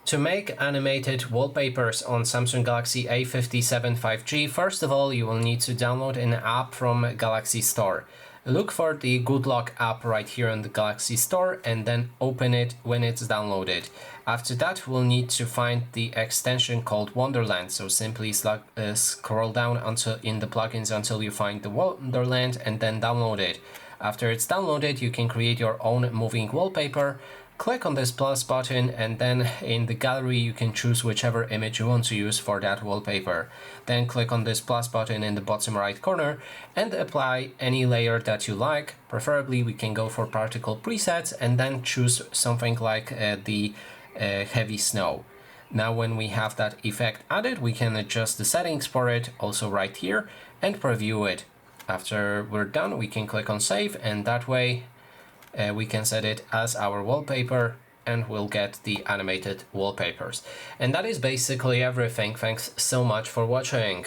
To make animated wallpapers on Samsung Galaxy A57 5G, first of all, you will need to download an app from Galaxy Store. Look for the Good Luck app right here on the Galaxy Store and then open it when it's downloaded. After that, we'll need to find the extension called Wonderland. So simply scroll down until in the plugins until you find the Wonderland and then download it. After it's downloaded, you can create your own moving wallpaper. Click on this plus button and then in the gallery you can choose whichever image you want to use for that wallpaper. Then click on this plus button in the bottom right corner and apply any layer that you like. Preferably we can go for particle presets and then choose something like the heavy snow. Now when we have that effect added, we can adjust the settings for it also right here and preview it. After we're done, we can click on save, and that way we can set it as our wallpaper and we'll get the animated wallpapers. And that is basically everything. Thanks so much for watching.